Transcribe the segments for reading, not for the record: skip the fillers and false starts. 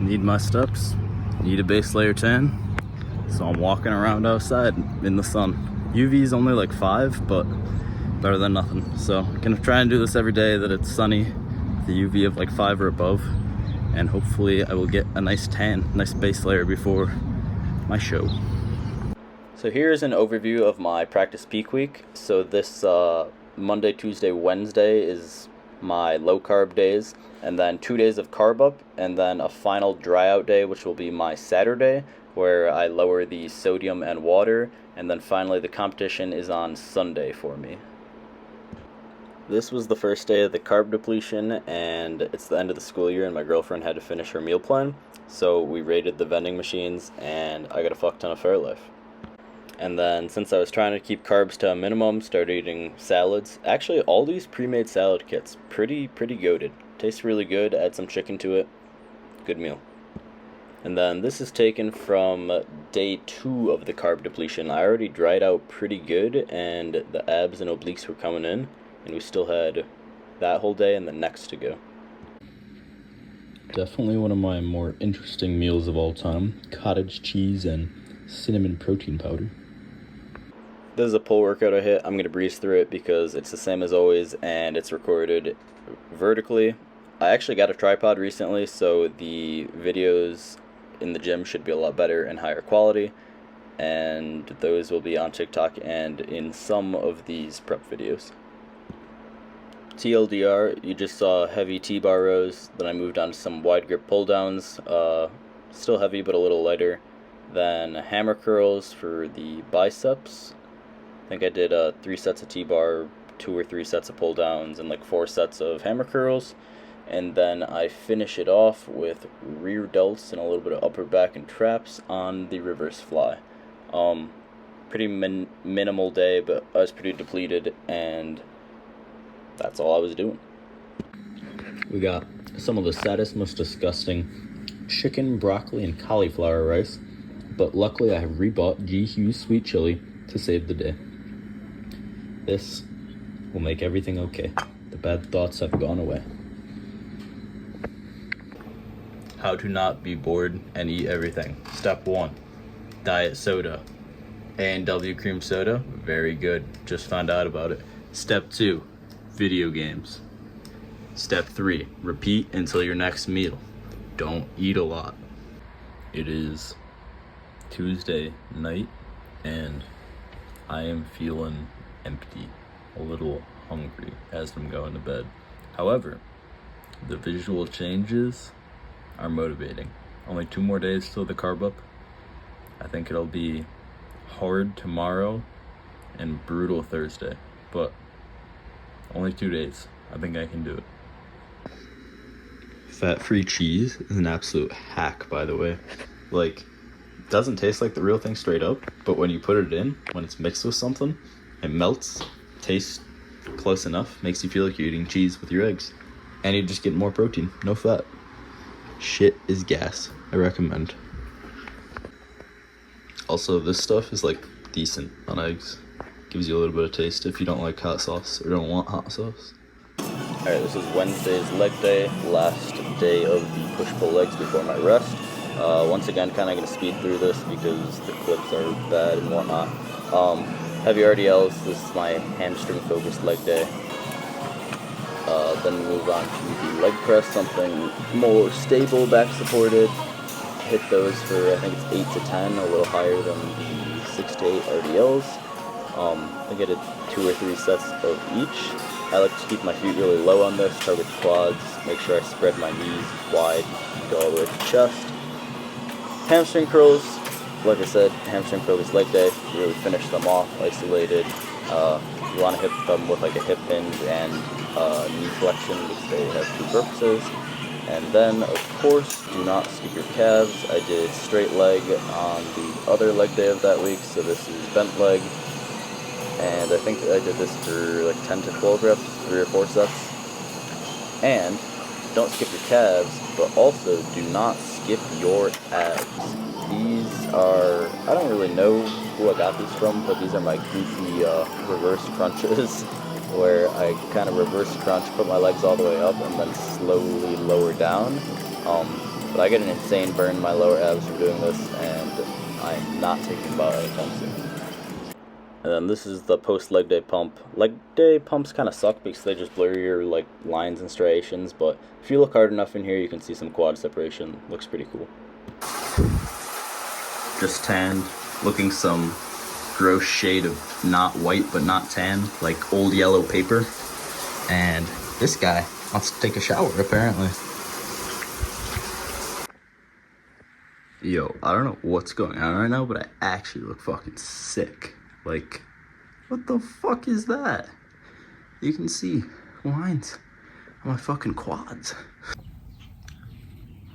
Need my steps, need a base layer tan, so I'm walking around outside in the sun. UV is only like 5, but better than nothing. So I'm gonna try and do this every day that it's sunny, the UV of like 5 or above, and hopefully I will get a nice tan, nice base layer before my show. So here's an overview of my practice peak week. So this Monday, Tuesday, Wednesday is my low carb days, and then 2 days of carb up, and then a final dry out day, which will be my Saturday, where I lower the sodium and water, and then finally the competition is on Sunday for me. This was the first day of the carb depletion, and it's the end of the school year, and my girlfriend had to finish her meal plan, so we raided the vending machines, and I got a fuck ton of Fairlife. And then, since I was trying to keep carbs to a minimum, started eating salads. Actually, all these pre-made salad kits, pretty goated. Tastes really good, add some chicken to it, good meal. And then this is taken from day 2 of the carb depletion. I already dried out pretty good, and the abs and obliques were coming in, and we still had that whole day and the next to go. Definitely one of my more interesting meals of all time. Cottage cheese and cinnamon protein powder. This is a pull workout I hit. I'm going to breeze through it because it's the same as always, and it's recorded vertically. I actually got a tripod recently, so the videos in the gym should be a lot better and higher quality, and those will be on TikTok and in some of these prep videos. TLDR, you just saw heavy T-bar rows, then I moved on to some wide grip pull downs, still heavy but a little lighter, then hammer curls for the biceps. I think I did 3 sets of T-bar, 2 or 3 sets of pull downs, and like 4 sets of hammer curls, and then I finish it off with rear delts and a little bit of upper back and traps on the reverse fly. Pretty minimal day, but I was pretty depleted, and that's all I was doing. We got some of the saddest, most disgusting chicken, broccoli, and cauliflower rice, but luckily I have rebought G. Hughes sweet chili to save the day. This will make everything okay. The bad thoughts have gone away. How to not be bored and eat everything. Step 1, diet soda. A&W cream soda, very good. Just found out about it. Step 2, video games. Step 3, repeat until your next meal. Don't eat a lot. It is Tuesday night, and I am feeling empty, a little hungry as I'm going to bed. However, the visual changes are motivating. Only 2 more days till the carb up. I think it'll be hard tomorrow and brutal Thursday, but only 2 days. I think I can do it. Fat-free cheese is an absolute hack, by the way. Like, it doesn't taste like the real thing straight up, but when you put it in, when it's mixed with something, it melts, tastes close enough, makes you feel like you're eating cheese with your eggs. And you just get more protein, no fat. Shit is gas. I recommend. Also, this stuff is like decent on eggs. Gives you a little bit of taste if you don't like hot sauce or don't want hot sauce. Alright, this is Wednesday's leg day, last day of the push-pull legs before my rest. Once again, kind of going to speed through this because the clips are bad and whatnot. Heavy RDLs, this is my hamstring-focused leg day. Then move on to the leg press, something more stable, back-supported. Hit those for, I think it's 8 to 10, a little higher than the 6 to 8 RDLs. I think I did 2 or 3 sets of each. I like to keep my feet really low on this, target the quads, make sure I spread my knees wide, go all the way to the chest. Hamstring curls, like I said, hamstring focused leg day, really finish them off, isolated. You want to hit them with like a hip hinge and knee flexion because they have 2 purposes. And then, of course, do not skip your calves. I did straight leg on the other leg day of that week, so this is bent leg. And I think I did this for like 10 to 12 reps, 3 or 4 sets. And don't skip your calves, but also do not skip your abs. These are, I don't really know who I got these from, but these are my goofy reverse crunches. where I kind of reverse crunch, put my legs all the way up, and then slowly lower down. But I get an insane burn in my lower abs from doing this, and I'm not taking bar anytime soon. And then this is the post leg day pump. Leg day pumps kind of suck because they just blur your like lines and striations, but if you look hard enough in here, you can see some quad separation. Looks pretty cool. Just tanned, looking some gross shade of not white but not tan, like old yellow paper. And this guy wants to take a shower apparently. Yo, I don't know what's going on right now, but I actually look fucking sick. Like, what the fuck is that? You can see lines on my fucking quads.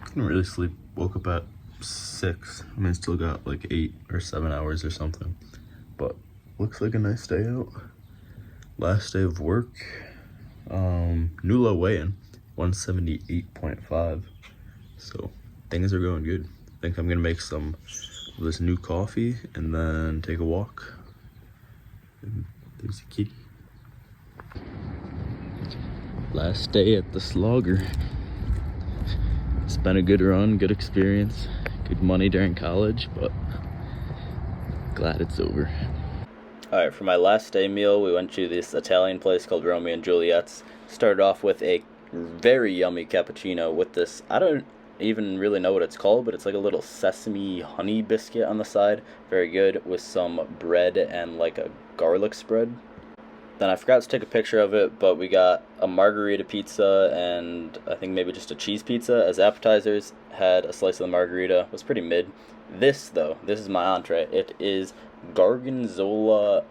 I didn't really sleep. Woke up at 6. I mean, still got like 8 or 7 hours or something. But looks like a nice day out. Last day of work. New low weigh-in, 178.5. So things are going good. I think I'm gonna make some of this new coffee and then take a walk. And there's a kitty. Last day at the Slogger. It's been a good run, good experience, good money during college, but glad it's over. All right, for my last day meal, we went to this Italian place called Romeo and Juliet's. Started off with a very yummy cappuccino with this, I don't even really know what it's called, but it's like a little sesame honey biscuit on the side. Very good, with some bread and like a garlic spread. Then I forgot to take a picture of it, but we got a margarita pizza and I think maybe just a cheese pizza as appetizers. Had a slice of the margarita. It was pretty mid. This though, this is my entree. It is gorgonzola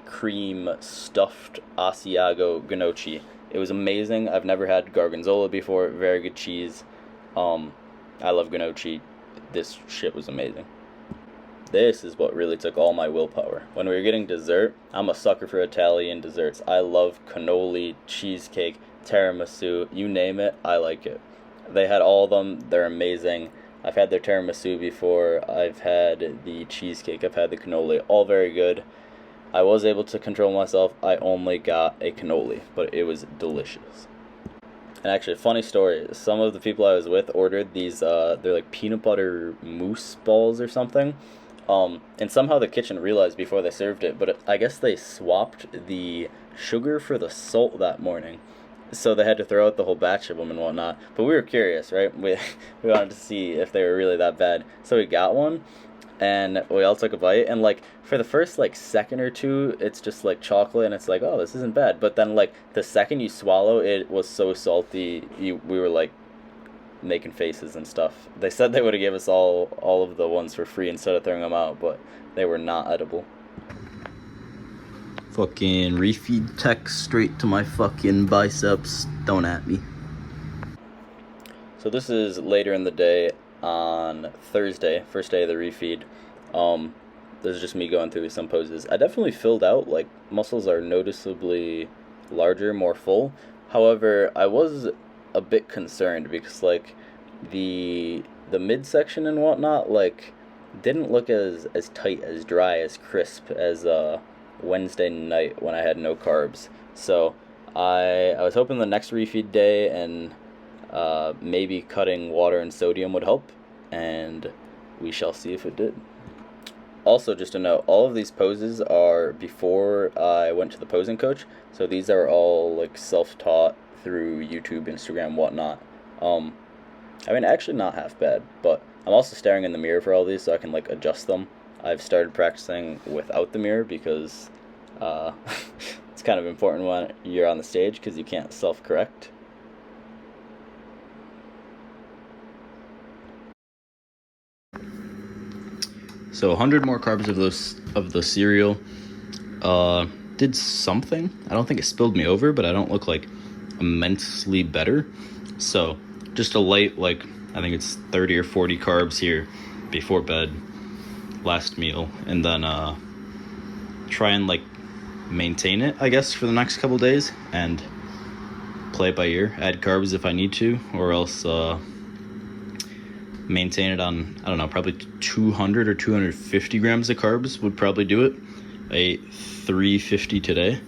cream stuffed Asiago gnocchi. It was amazing. I've never had gorgonzola before. Very good cheese. I love gnocchi. This shit was amazing. This is what really took all my willpower. When we were getting dessert, I'm a sucker for Italian desserts. I love cannoli, cheesecake, tiramisu, you name it, I like it. They had all of them. They're amazing. I've had their tiramisu before. I've had the cheesecake. I've had the cannoli. All very good. I was able to control myself. I only got a cannoli, but it was delicious. And actually, funny story, some of the people I was with ordered these, they're like peanut butter mousse balls or something. And somehow the kitchen realized before they served it, but I guess they swapped the sugar for the salt that morning. So they had to throw out the whole batch of them and whatnot. But we were curious, right? We wanted to see if they were really that bad. So we got one, and we all took a bite. And, like, for the first, like, second or two, it's just, like, chocolate, and it's like, oh, this isn't bad. But then, like, the second you swallow, it was so salty, we were, like, making faces and stuff. They said they would have given us all of the ones for free instead of throwing them out, but they were not edible. Fucking refeed text straight to my fucking biceps. Don't at me. So this is later in the day on Thursday, first day of the refeed. This is just me going through some poses. I definitely filled out, like, muscles are noticeably larger, more full. However, I was a bit concerned because, like, the midsection and whatnot, like, didn't look as tight, as dry, as crisp as Wednesday night when I had no carbs. So I was hoping the next refeed day and maybe cutting water and sodium would help, and we shall see if it did. Also, just to note, all of these poses are before I went to the posing coach, so these are all like self-taught through YouTube, Instagram, whatnot. I mean, actually not half bad, but I'm also staring in the mirror for all these so I can like adjust them. I've started practicing without the mirror because it's kind of important when you're on the stage because you can't self-correct. So 100 more carbs of the cereal did something. I don't think it spilled me over, but I don't look like immensely better. So just a light, like, I think it's 30 or 40 carbs here before bed, last meal, and then try and like maintain it, I guess, for the next couple days and play it by ear. Add carbs if I need to, or else maintain it on, I don't know, probably 200 or 250 grams of carbs would probably do it. I ate 350 today,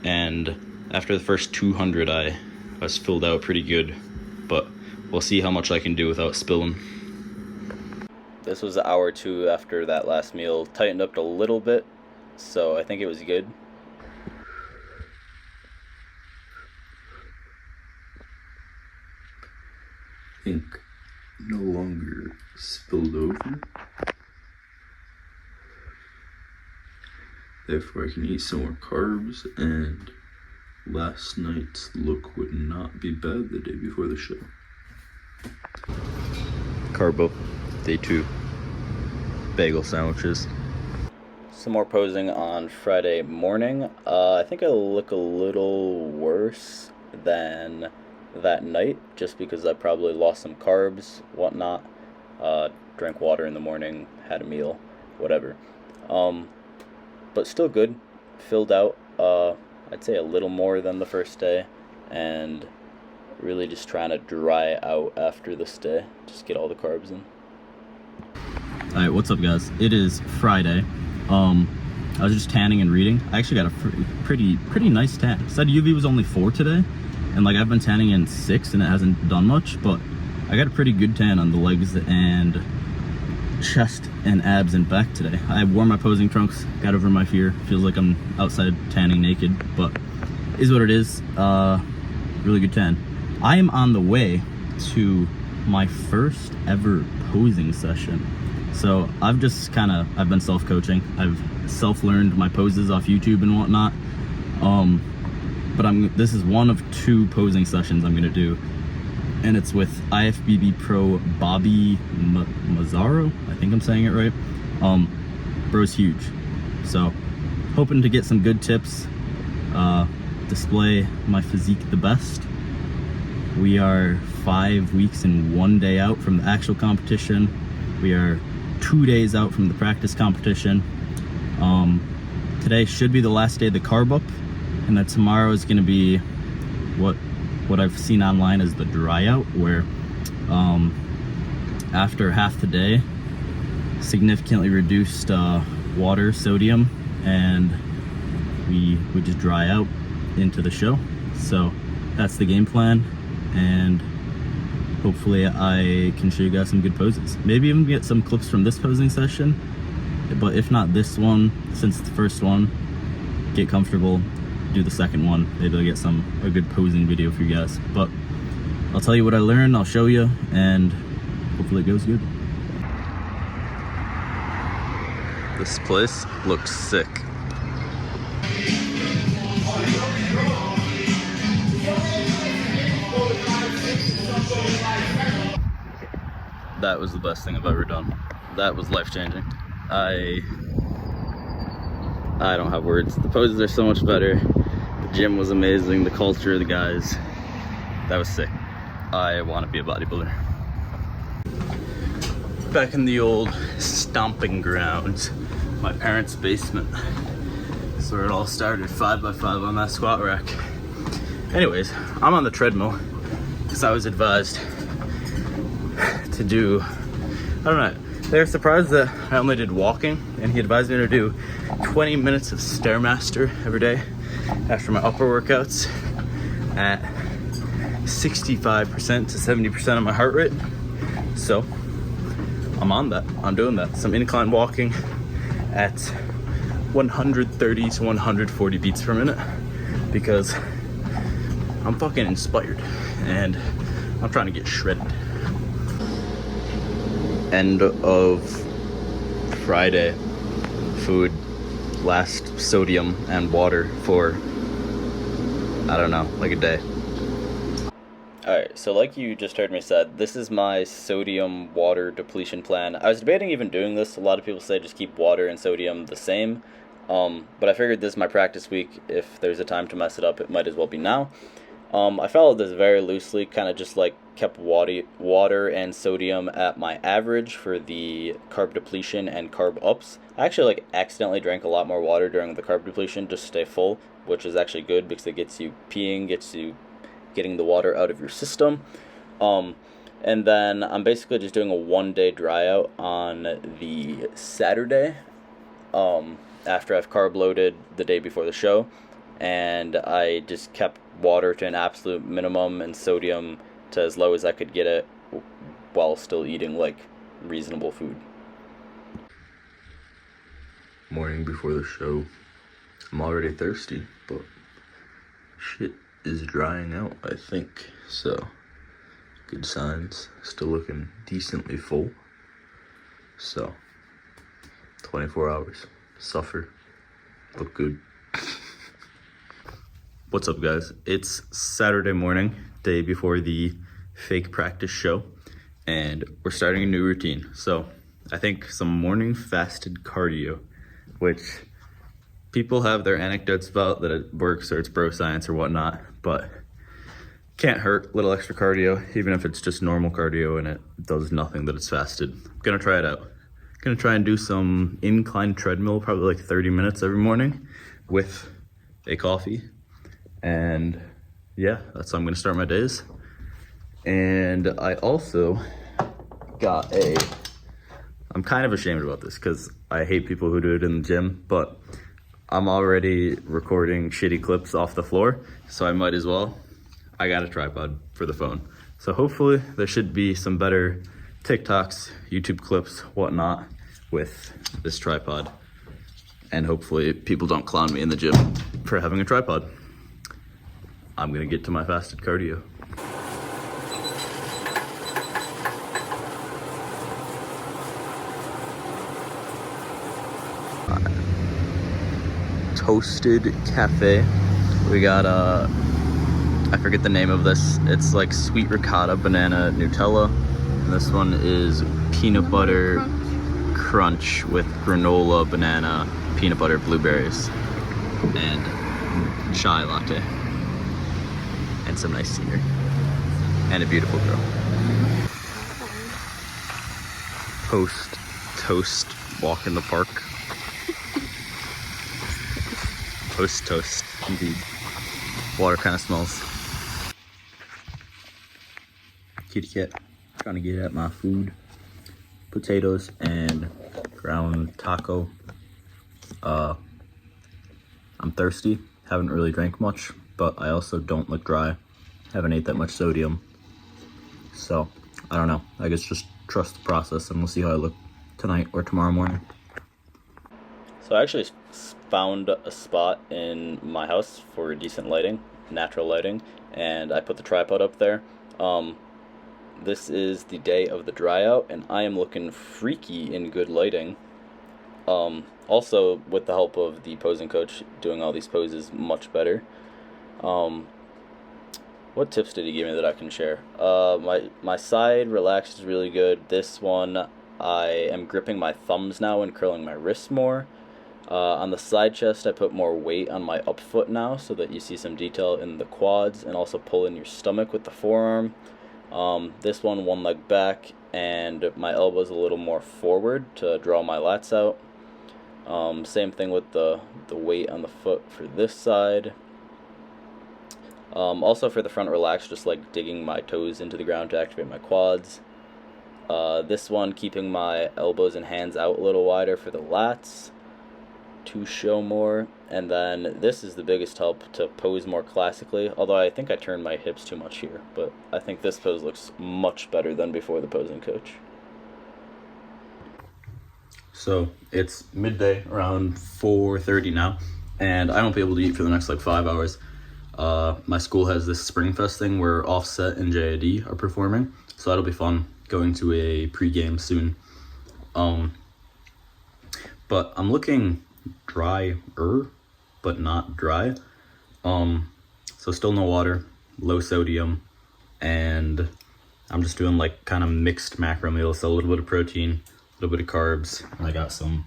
and after the first 200 I was filled out pretty good, but we'll see how much I can do without spilling. This was hour 2 after that last meal. Tightened up a little bit, so I think it was good. I think no longer spilled over. Therefore I can eat some more carbs, and last night's look would not be bad the day before the show. Carbo, day 2. Bagel sandwiches. Some more posing on Friday morning. I think I look a little worse than that night, just because I probably lost some carbs, whatnot. Drank water in the morning, had a meal, whatever. But still good. Filled out, I'd say a little more than the first day, and really just trying to dry out after this day, just get all the carbs in. Alright, what's up guys? It is Friday. I was just tanning and reading. I actually got a pretty nice tan. It said UV was only 4 today, and like I've been tanning in 6 and it hasn't done much, but I got a pretty good tan on the legs and chest and abs and back today. I wore my posing trunks, got over my fear. Feels like I'm outside tanning naked, but is what it is. Really good tan. I am on the way to my first ever posing session. So I've been self-coaching. I've self-learned my poses off YouTube and whatnot. But this is one of 2 posing sessions I'm gonna do, and it's with IFBB Pro Bobby Mazzaro. I think I'm saying it right. Bro's huge, so hoping to get some good tips, display my physique the best. We are 5 weeks and 1 day out from the actual competition. We are 2 days out from the practice competition. Today should be the last day of the carb up, and then tomorrow is going to be what I've seen online as the dry out, where after half the day, significantly reduced water, sodium, and we just dry out into the show. So that's the game plan, and hopefully I can show you guys some good poses. Maybe even get some clips from this posing session, but if not this one, since it's the first one, get comfortable, do the second one. Maybe I'll get a good posing video for you guys. But I'll tell you what I learned, I'll show you, and hopefully it goes good. This place looks sick. That was the best thing I've ever done. That was life-changing. I don't have words. The poses are so much better. The gym was amazing. The culture, the guys. That was sick. I want to be a bodybuilder. Back in the old stomping grounds, my parents' basement. That's where it all started, 5x5 on that squat rack. Anyways, I'm on the treadmill because I was advised to do, I don't know, they were surprised that I only did walking, and he advised me to do 20 minutes of Stairmaster every day after my upper workouts at 65% to 70% of my heart rate. So I'm on that. I'm doing that. Some incline walking at 130 to 140 beats per minute because I'm fucking inspired and I'm trying to get shredded. End of Friday. Food, last sodium and water for, I don't know, like a day. Alright, so like you just heard me said, this is my sodium water depletion plan. I was debating even doing this. A lot of people say just keep water and sodium the same. But I figured this is my practice week. If there's a time to mess it up, it might as well be now. I followed this very loosely, kind of just like kept water and sodium at my average for the carb depletion and carb ups. I actually like accidentally drank a lot more water during the carb depletion just to stay full, which is actually good because it gets you peeing, gets you getting the water out of your system. And then I'm basically just doing a 1 day dry out on the Saturday after I've carb loaded the day before the show. and I just kept water to an absolute minimum and sodium to as low as I could get it while still eating like reasonable food. Morning before the show. I'm already thirsty, but shit is drying out, I think. So, good signs. Still looking decently full. So, 24 hours. Suffer. Look good. What's up, guys? It's Saturday morning, day before the fake practice show, and we're starting a new routine. So, I think some morning fasted cardio, which people have their anecdotes about that it works or it's bro science or whatnot, but can't hurt. Little extra cardio, even if it's just normal cardio and it does nothing that it's fasted. I'm gonna try it out. Gonna try and do some incline treadmill, probably like 30 minutes every morning with a coffee. And yeah, that's how I'm gonna start my days. And I also got I'm kind of ashamed about this because I hate people who do it in the gym, but I'm already recording shitty clips off the floor, so I might as well. I got a tripod for the phone. So hopefully there should be some better TikToks, YouTube clips, whatnot with this tripod. And hopefully people don't clown me in the gym for having a tripod. I'm gonna get to my fasted cardio. Toasted cafe. We got I forget the name of this. It's like sweet ricotta banana Nutella. And this one is peanut butter crunch with granola, banana, peanut butter, blueberries, and chai latte. And some nice scenery. And a beautiful girl. Post toast walk in the park. Post toast, indeed. Water kind of smells. Kitty cat trying to get at my food. Potatoes and ground taco. I'm thirsty. Haven't really drank much, but I also don't look dry. Haven't ate that much sodium. So, I don't know. I guess just trust the process and we'll see how I look tonight or tomorrow morning. So I actually found a spot in my house for decent lighting, natural lighting, and I put the tripod up there. This is the day of the dry out, and I am looking freaky in good lighting. Also, with the help of the posing coach, doing all these poses much better. What tips did he give me that I can share? My side relaxed is really good. This one, I am gripping my thumbs now and curling my wrists more. On the side chest, I put more weight on my up foot now so that you see some detail in the quads, and also pull in your stomach with the forearm. This one leg back, and my elbows a little more forward to draw my lats out. Same thing with the weight on the foot for this side. Also for the front relax, just like digging my toes into the ground to activate my quads. This one, keeping my elbows and hands out a little wider for the lats to show more. And then this is the biggest help to pose more classically, although I think I turned my hips too much here, but I think this pose looks much better than before the posing coach. So it's midday, around 4:30 now, and I won't be able to eat for the next like 5 hours. My school has this Spring Fest thing where Offset and JID are performing, so that'll be fun, going to a pregame soon. But I'm looking drier, but not dry. So still no water, low sodium, and I'm just doing like kind of mixed macro meals, so a little bit of protein, a little bit of carbs, and I got some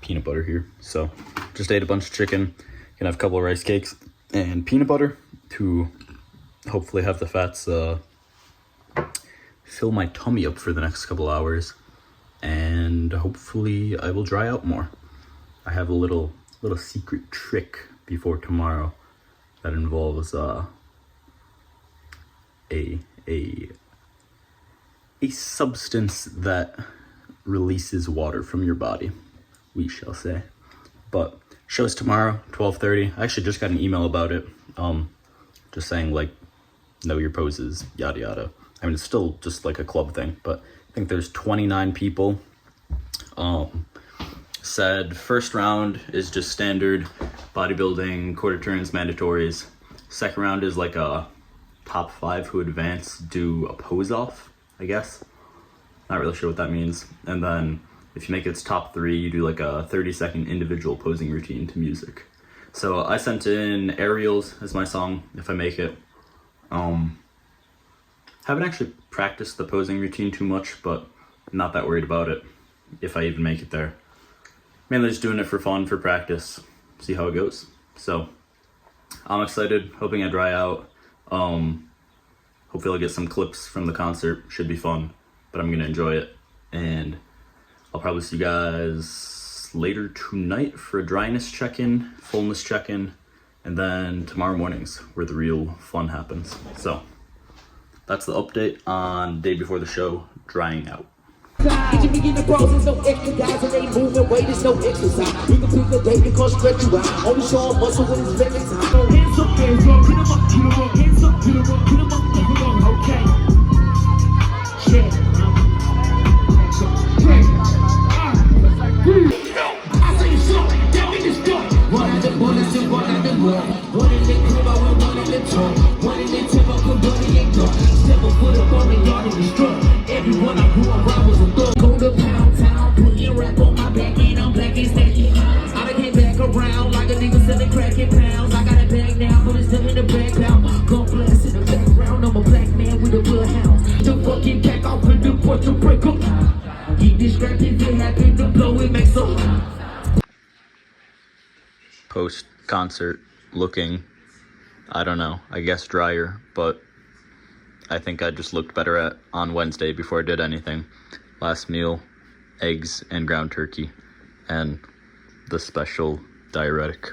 peanut butter here. So just ate a bunch of chicken, gonna have a couple of rice cakes and peanut butter to hopefully have the fats fill my tummy up for the next couple hours, and hopefully I will dry out more. I have a little secret trick before tomorrow that involves a substance that releases water from your body, we shall say. But Show's tomorrow, 12:30. I actually just got an email about it. Just saying like, know your poses, yada yada. I mean, it's still just like a club thing, but I think there's 29 people. Said first round is just standard bodybuilding, quarter turns, mandatories. Second round is like a top 5 who advance do a pose off, I guess. Not really sure what that means. And then if you make it top 3, you do like a 30-second individual posing routine to music. So I sent in Aerials as my song if I make it. Haven't actually practiced the posing routine too much, but I'm not that worried about it if I even make it there. Mainly just doing it for fun, for practice, see how it goes. So I'm excited, hoping I dry out. Hopefully I'll get some clips from the concert, should be fun, but I'm gonna enjoy it. And I'll probably see you guys later tonight for a dryness check-in, fullness check-in, and then tomorrow mornings where the real fun happens. So that's the update on the day before the show, drying out. Get you in the process, no extra guys, and they moving weight, it's no exercise. You can feel the day because stretch you out. Only show up muscle when it's begging time. Hands up, get them up, get them up, hands up, get them up, get them up, okay. Check. I say so, that means it's done. One at the bullets and one at the world. One in the crib, I will one in the tour. One in the tip, I put money in door. Step a foot up on the yard and destroy. Everyone I grew around was a thug. Go to Pound Town, put your rap on my back and I'm black and snatchy. I done came back around like a nigga selling crack in pounds. I got a bag now, but it's still in the back now. God bless in the background, I'm a black man with a bloodhound. The fucking pack off in the port to break up. Keep distracted, they happen to blow, it makes up. Post-concert looking, I don't know, I guess drier, but I think I just looked better on Wednesday before I did anything. Last meal, eggs and ground turkey, and the special diuretic.